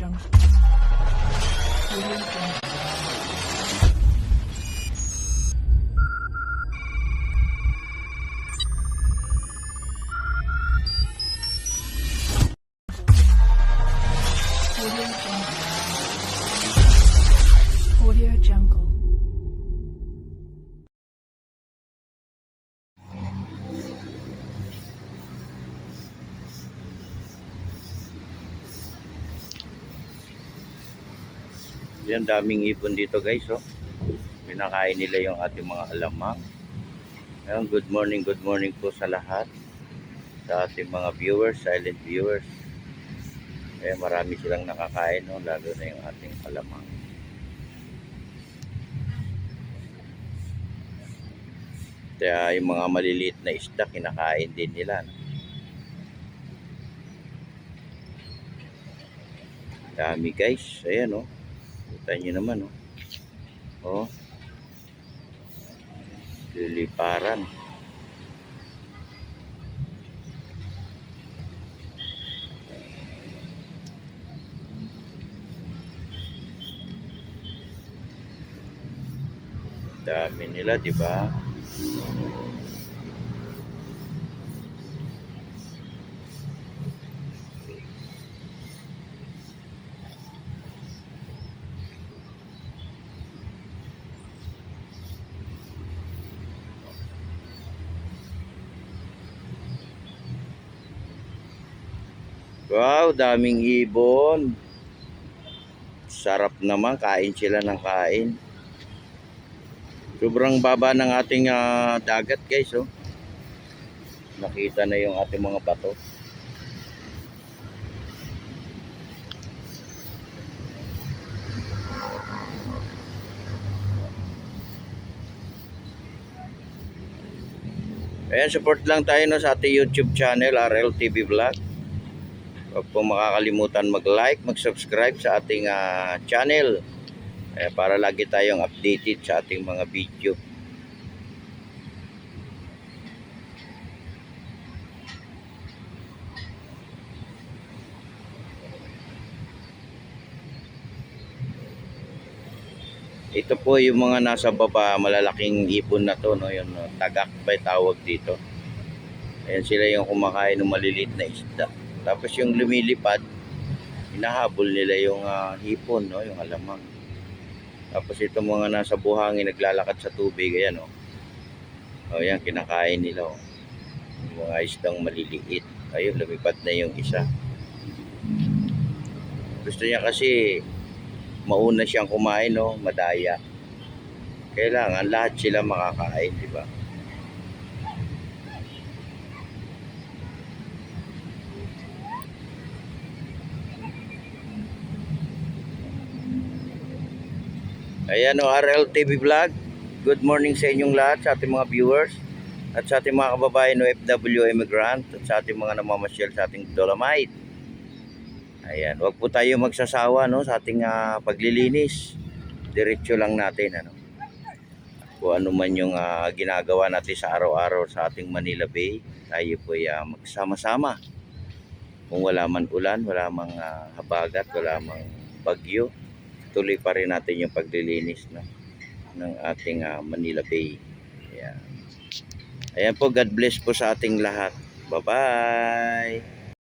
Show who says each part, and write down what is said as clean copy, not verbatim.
Speaker 1: Jungle. Audio Jungle. Audio Jungle. Audio Jungle.
Speaker 2: Yan, daming ipon dito guys, oh. Pinakain nila yung ating mga alamang. Ayan, good morning po sa lahat. Sa ating mga viewers, silent viewers. Ayan, marami silang nakakain, no? Lalo na yung ating alamang. Kaya yung mga maliliit na isda, kinakain din nila, no? Dami guys, ayan, oh. Kita nyo naman, oh. Oh. Liliparan. Dami nila, di ba? Wow, daming ibon. Sarap naman, kain sila ng kain. Sobrang baba ng ating dagat guys, oh. Nakita na yung ating mga bato. Ayan, support lang tayo, no, sa ating YouTube channel, RLTV Vlog. Huwag po makakalimutan mag-like, mag-subscribe sa ating channel para lagi tayong updated sa ating mga video. Ito po yung mga nasa baba, malalaking ipon na to, no, yung tagak ba tawag dito. Ayan sila yung kumakain ng maliliit na isda. Tapos yung lumilipad, hinahabol nila yung hipon, no, yung alamang. Tapos itong mga nasa buhangin naglalakad sa tubig, ayan, oh. Oh, yan, kinakain nila, oh. Yung mga isdang maliliit. Ayun, lumipad na yung isa. Gusto niya kasi mauna siyang kumain, no, madaya. Kailangan lahat sila makakain, di ba? Ayan, o, RLTV Vlog. Good morning sa inyong lahat, sa ating mga viewers at sa ating mga kababayan OFW immigrant at sa ating mga namamasyal sa ating Dolomite. Ayan, wag po tayo magsasawa, no, sa ating paglilinis. Diretso lang natin, ano. Kung ano man yung ginagawa natin sa araw-araw sa ating Manila Bay, tayo po magsama-sama. Kung wala man ulan, wala mang habagat, wala mang bagyo, tuloy pa rin natin yung paglilinis, no, ng ating Manila Bay. Ayan. Ayan po, God bless po sa ating lahat. Bye-bye!